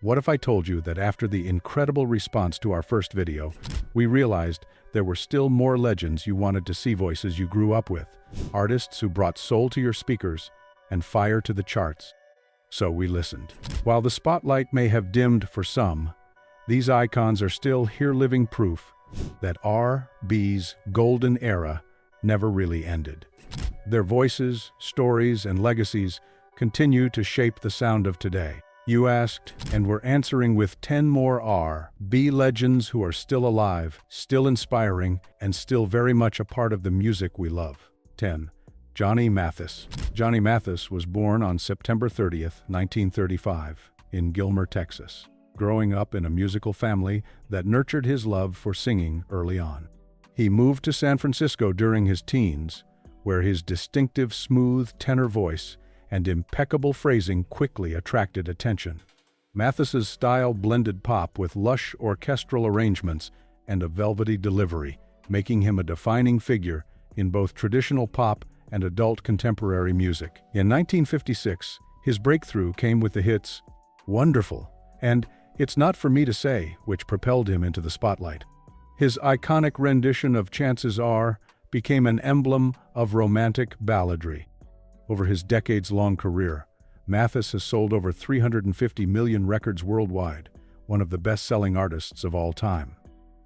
What if I told you that after the incredible response to our first video, we realized there were still more legends you wanted to see, voices you grew up with, artists who brought soul to your speakers and fire to the charts? So we listened. While the spotlight may have dimmed for some, these icons are still here, living proof that R&B's golden era never really ended. Their voices, stories, and legacies continue to shape the sound of today. You asked, and we're answering with 10 more R&B legends who are still alive, still inspiring, and still very much a part of the music we love. 10. Johnny Mathis. Johnny Mathis was born on September 30th, 1935, in Gilmer, Texas, growing up in a musical family that nurtured his love for singing early on. He moved to San Francisco during his teens, where his distinctive smooth tenor voice and impeccable phrasing quickly attracted attention. Mathis's style blended pop with lush orchestral arrangements and a velvety delivery, making him a defining figure in both traditional pop and adult contemporary music. In 1956, his breakthrough came with the hits "Wonderful" and "It's Not For Me to Say," which propelled him into the spotlight. His iconic rendition of "Chances Are" became an emblem of romantic balladry. Over his decades-long career, Mathis has sold over 350 million records worldwide, one of the best-selling artists of all time.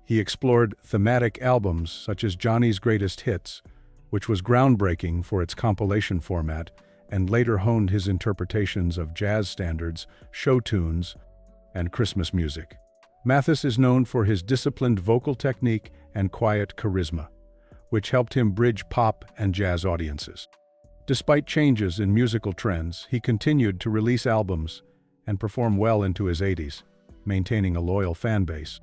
He explored thematic albums such as Johnny's Greatest Hits, which was groundbreaking for its compilation format, and later honed his interpretations of jazz standards, show tunes, and Christmas music. Mathis is known for his disciplined vocal technique and quiet charisma, which helped him bridge pop and jazz audiences. Despite changes in musical trends, he continued to release albums and perform well into his 80s, maintaining a loyal fan base.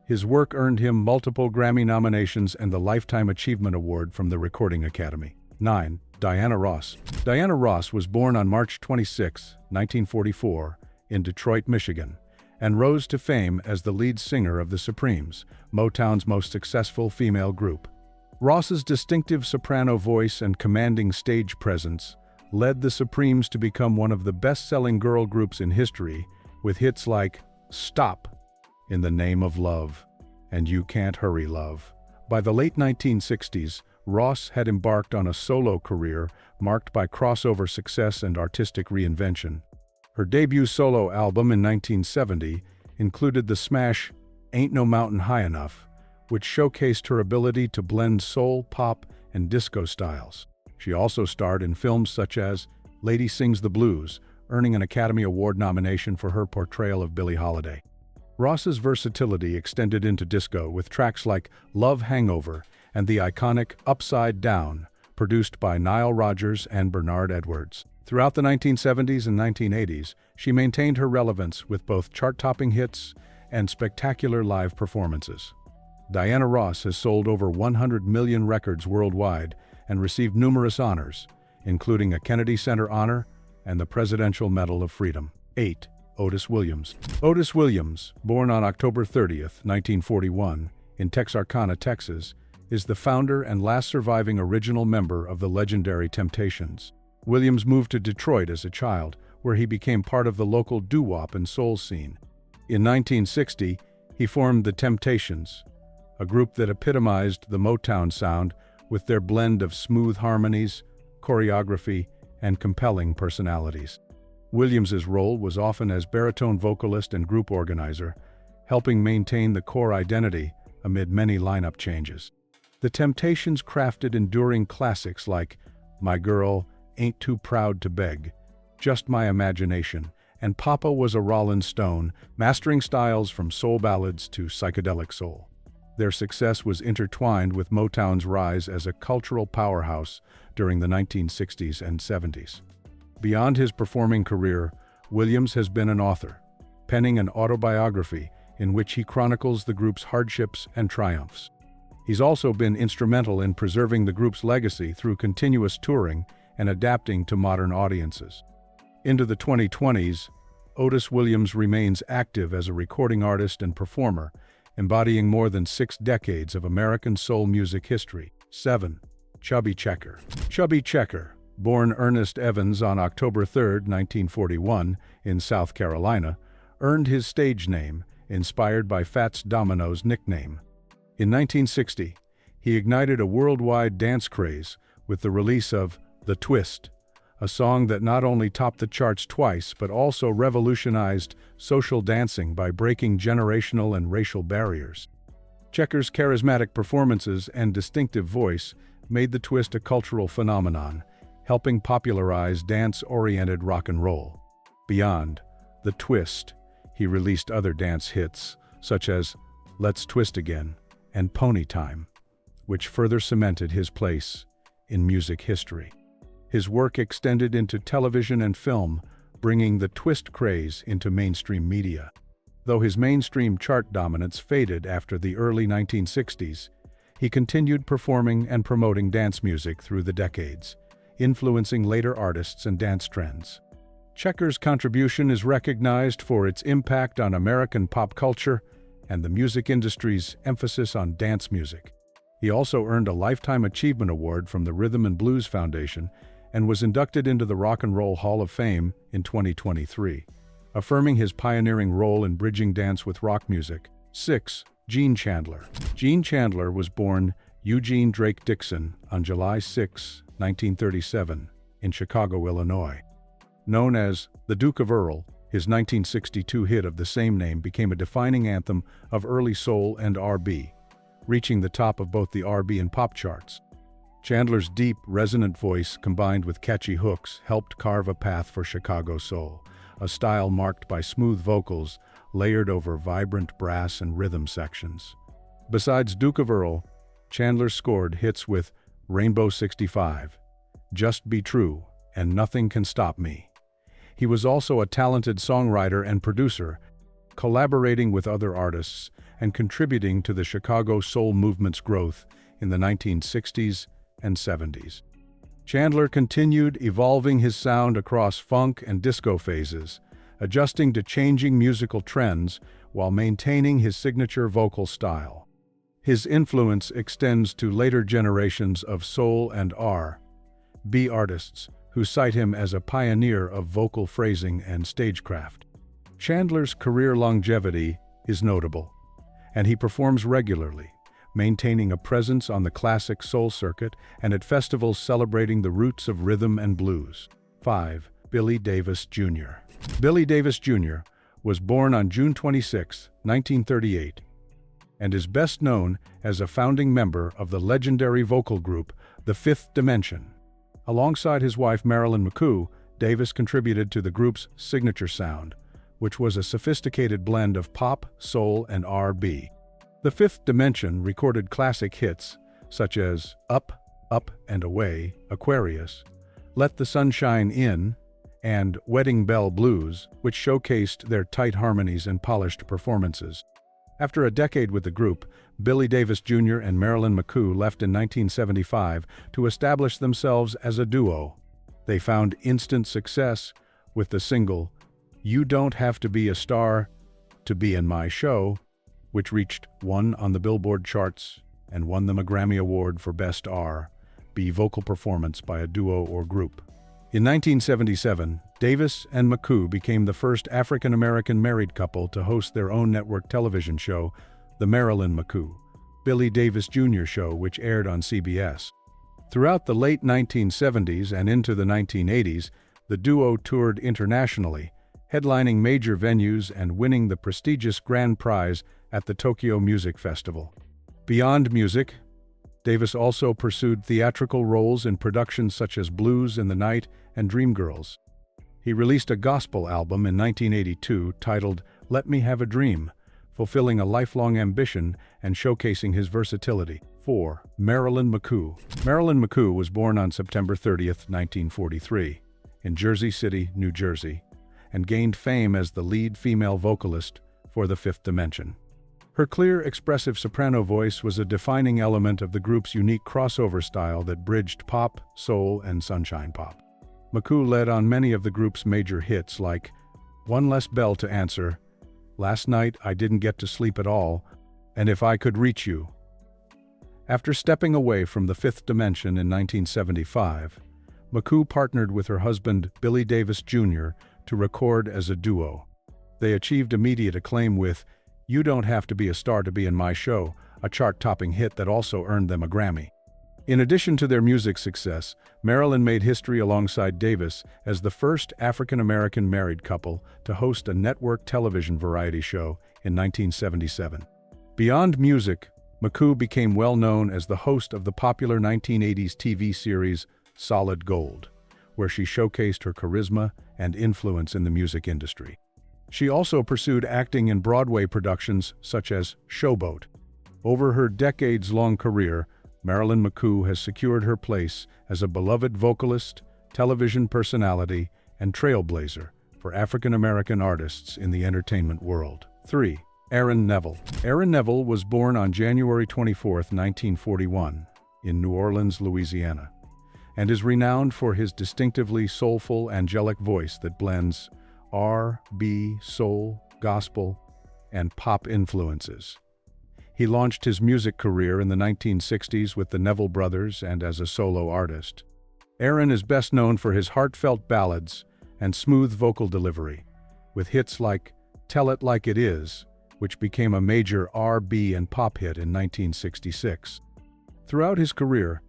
His work earned him multiple Grammy nominations and the Lifetime Achievement Award from the Recording Academy. 9. Diana Ross. Diana Ross was born on March 26, 1944, in Detroit, Michigan, and rose to fame as the lead singer of the Supremes, Motown's most successful female group. Ross's distinctive soprano voice and commanding stage presence led the Supremes to become one of the best-selling girl groups in history, with hits like "Stop," "In the Name of Love," and "You Can't Hurry, Love." By the late 1960s, Ross had embarked on a solo career marked by crossover success and artistic reinvention. Her debut solo album in 1970 included the smash "Ain't No Mountain High Enough," which showcased her ability to blend soul, pop, and disco styles. She also starred in films such as Lady Sings the Blues, earning an Academy Award nomination for her portrayal of Billie Holiday. Ross's versatility extended into disco with tracks like "Love Hangover" and the iconic "Upside Down," produced by Nile Rodgers and Bernard Edwards. Throughout the 1970s and 1980s, she maintained her relevance with both chart-topping hits and spectacular live performances. Diana Ross has sold over 100 million records worldwide and received numerous honors, including a Kennedy Center honor and the Presidential Medal of Freedom. 8. Otis Williams. Otis Williams, born on October 30th, 1941, in Texarkana, Texas, is the founder and last surviving original member of the legendary Temptations. Williams moved to Detroit as a child, where he became part of the local doo-wop and soul scene. In 1960, he formed the Temptations, a group that epitomized the Motown sound with their blend of smooth harmonies, choreography, and compelling personalities. Williams's role was often as baritone vocalist and group organizer, helping maintain the core identity amid many lineup changes. The Temptations crafted enduring classics like "My Girl," "Ain't Too Proud to Beg," "Just My Imagination," and "Papa Was a Rollin' Stone," mastering styles from soul ballads to psychedelic soul. Their success was intertwined with Motown's rise as a cultural powerhouse during the 1960s and 70s. Beyond his performing career, Williams has been an author, penning an autobiography in which he chronicles the group's hardships and triumphs. He's also been instrumental in preserving the group's legacy through continuous touring and adapting to modern audiences. Into the 2020s, Otis Williams remains active as a recording artist and performer, embodying more than 6 decades of American soul music history. 7. Chubby Checker. Chubby Checker, born Ernest Evans on October 3, 1941, in South Carolina, earned his stage name, inspired by Fats Domino's nickname. In 1960, he ignited a worldwide dance craze with the release of The Twist, a song that not only topped the charts twice but also revolutionized social dancing by breaking generational and racial barriers. Checker's charismatic performances and distinctive voice made The Twist a cultural phenomenon, helping popularize dance-oriented rock and roll. Beyond The Twist, he released other dance hits, such as Let's Twist Again and Pony Time, which further cemented his place in music history. His work extended into television and film, bringing the twist craze into mainstream media. Though his mainstream chart dominance faded after the early 1960s, he continued performing and promoting dance music through the decades, influencing later artists and dance trends. Checker's contribution is recognized for its impact on American pop culture and the music industry's emphasis on dance music. He also earned a Lifetime Achievement Award from the Rhythm and Blues Foundation and was inducted into the Rock and Roll Hall of Fame in 2023, affirming his pioneering role in bridging dance with rock music. 6. Gene Chandler. Gene Chandler was born Eugene Drake Dixon on July 6, 1937, in Chicago, Illinois. Known as the Duke of Earl, his 1962 hit of the same name became a defining anthem of early soul and R&B, reaching the top of both the R&B and pop charts. Chandler's deep, resonant voice combined with catchy hooks helped carve a path for Chicago soul, a style marked by smooth vocals layered over vibrant brass and rhythm sections. Besides Duke of Earl, Chandler scored hits with Rainbow 65, Just Be True, and Nothing Can Stop Me. He was also a talented songwriter and producer, collaborating with other artists and contributing to the Chicago soul movement's growth in the 1960s and 70s. Chandler continued evolving his sound across funk and disco phases, adjusting to changing musical trends while maintaining his signature vocal style. His influence extends to later generations of soul and R&B artists who cite him as a pioneer of vocal phrasing and stagecraft. Chandler's career longevity is notable, and he performs regularly, maintaining a presence on the classic soul circuit and at festivals celebrating the roots of rhythm and blues. 5. Billy Davis Jr. Billy Davis Jr. was born on June 26, 1938, and is best known as a founding member of the legendary vocal group The Fifth Dimension. Alongside his wife Marilyn McCoo, Davis contributed to the group's signature sound, which was a sophisticated blend of pop, soul, and R&B. The Fifth Dimension recorded classic hits such as Up, Up and Away, Aquarius, Let the Sunshine In, and Wedding Bell Blues, which showcased their tight harmonies and polished performances. After a decade with the group, Billy Davis Jr. and Marilyn McCoo left in 1975 to establish themselves as a duo. They found instant success with the single You Don't Have to Be a Star to Be in My Show, which reached 1 on the Billboard charts and won them a Grammy Award for Best R&B vocal performance by a duo or group. In 1977, Davis and McCoo became the first African-American married couple to host their own network television show, The Marilyn McCoo, Billy Davis Jr. Show, which aired on CBS. Throughout the late 1970s and into the 1980s, the duo toured internationally, headlining major venues and winning the prestigious grand prize at the Tokyo Music Festival. Beyond music, Davis also pursued theatrical roles in productions such as Blues in the Night and Dreamgirls. He released a gospel album in 1982 titled Let Me Have a Dream, fulfilling a lifelong ambition and showcasing his versatility. 4. Marilyn McCoo. Marilyn McCoo was born on September 30, 1943, in Jersey City, New Jersey, and gained fame as the lead female vocalist for The Fifth Dimension. Her clear, expressive soprano voice was a defining element of the group's unique crossover style that bridged pop, soul, and sunshine pop. McCoo led on many of the group's major hits like One Less Bell to Answer, Last Night I Didn't Get to Sleep at All, and If I Could Reach You. After stepping away from The Fifth Dimension in 1975, McCoo partnered with her husband Billy Davis Jr. to record as a duo. They achieved immediate acclaim with "You Don't Have to Be a Star to Be in My Show," a chart-topping hit that also earned them a Grammy. In addition to their music success, Marilyn made history alongside Davis as the first African-American married couple to host a network television variety show in 1977. Beyond music, McCoo became well known as the host of the popular 1980s TV series Solid Gold, where she showcased her charisma and influence in the music industry. She also pursued acting in Broadway productions such as Showboat. Over her decades-long career, Marilyn McCoo has secured her place as a beloved vocalist, television personality, and trailblazer for African-American artists in the entertainment world. 3. Aaron Neville. Aaron Neville was born on January 24, 1941, in New Orleans, Louisiana, and is renowned for his distinctively soulful, angelic voice that blends R&B, soul, gospel, and pop influences. He launched his music career in the 1960s with the Neville Brothers and as a solo artist. Aaron is best known for his heartfelt ballads and smooth vocal delivery, with hits like "Tell It Like It Is," which became a major R&B and pop hit in 1966. Throughout his career,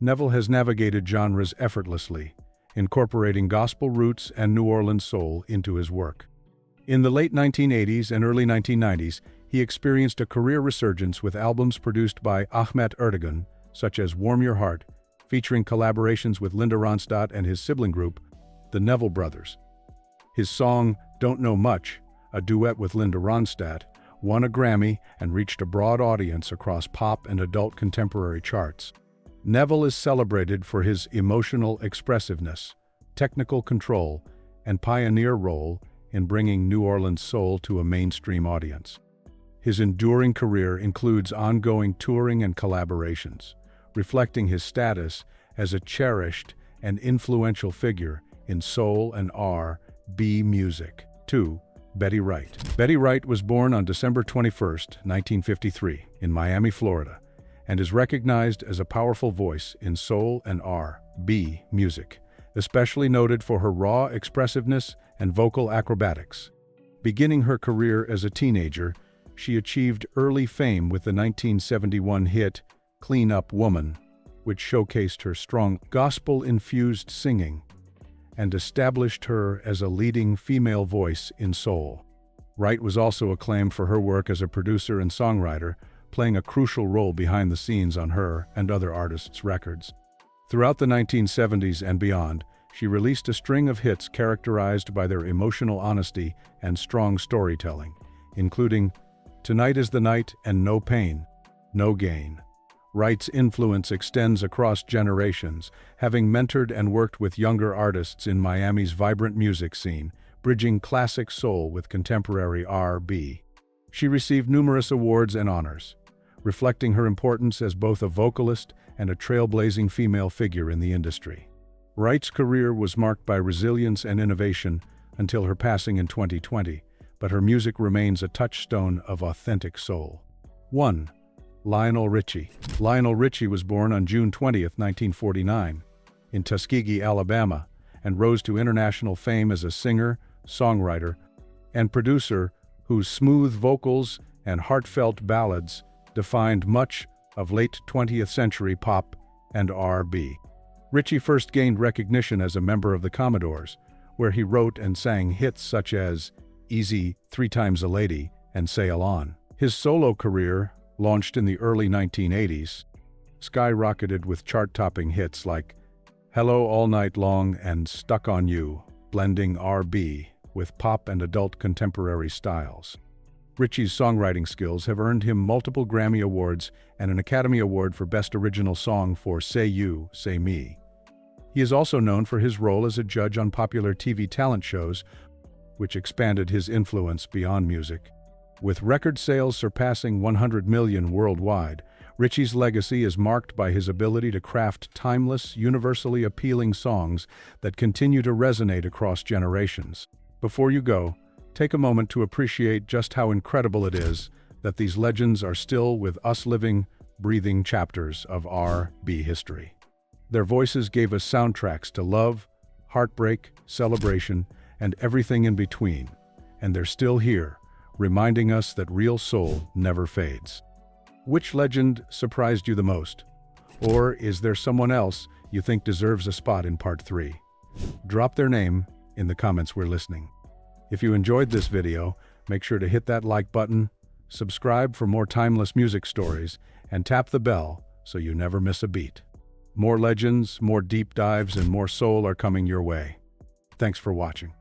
Neville has navigated genres effortlessly, incorporating gospel roots and New Orleans soul into his work. In the late 1980s and early 1990s, he experienced a career resurgence with albums produced by Ahmet Ertegun, such as "Warm Your Heart," featuring collaborations with Linda Ronstadt and his sibling group, the Neville Brothers. His song "Don't Know Much," a duet with Linda Ronstadt, won a Grammy and reached a broad audience across pop and adult contemporary charts. Neville is celebrated for his emotional expressiveness, technical control, and pioneer role in bringing New Orleans soul to a mainstream audience. His enduring career includes ongoing touring and collaborations, reflecting his status as a cherished and influential figure in soul and R&B music. 2. Betty Wright. Betty Wright was born on December 21, 1953, in Miami, Florida, and is recognized as a powerful voice in soul and R&B music, especially noted for her raw expressiveness and vocal acrobatics. Beginning her career as a teenager, she achieved early fame with the 1971 hit "Clean Up Woman," which showcased her strong gospel-infused singing and established her as a leading female voice in soul. Wright was also acclaimed for her work as a producer and songwriter, playing a crucial role behind the scenes on her and other artists' records. Throughout the 1970s and beyond, she released a string of hits characterized by their emotional honesty and strong storytelling, including "Tonight Is the Night" and "No Pain, No Gain." Wright's influence extends across generations, having mentored and worked with younger artists in Miami's vibrant music scene, bridging classic soul with contemporary R&B. She received numerous awards and honors, reflecting her importance as both a vocalist and a trailblazing female figure in the industry. Wright's career was marked by resilience and innovation until her passing in 2020, but her music remains a touchstone of authentic soul. 1. Lionel Richie. Lionel Richie was born on June 20, 1949, in Tuskegee, Alabama, and rose to international fame as a singer, songwriter, and producer whose smooth vocals and heartfelt ballads defined much of late 20th century pop and R&B. Richie first gained recognition as a member of the Commodores, where he wrote and sang hits such as "Easy, 3 Times a Lady," and "Sail On." His solo career, launched in the early 1980s, skyrocketed with chart-topping hits like "Hello All Night Long" and "Stuck on You," blending R&B with pop and adult contemporary styles. Richie's songwriting skills have earned him multiple Grammy Awards and an Academy Award for Best Original Song for "Say You, Say Me." He is also known for his role as a judge on popular TV talent shows, which expanded his influence beyond music. With record sales surpassing 100 million worldwide, Richie's legacy is marked by his ability to craft timeless, universally appealing songs that continue to resonate across generations. Before you go, take a moment to appreciate just how incredible it is that these legends are still with us, living, breathing chapters of R&B history. Their voices gave us soundtracks to love, heartbreak, celebration, and everything in between, and they're still here, reminding us that real soul never fades. Which legend surprised you the most? Or is there someone else you think deserves a spot in Part 3? Drop their name in the comments. We're listening. If you enjoyed this video, make sure to hit that like button, subscribe for more timeless music stories, and tap the bell so you never miss a beat. More legends, more deep dives, and more soul are coming your way. Thanks for watching.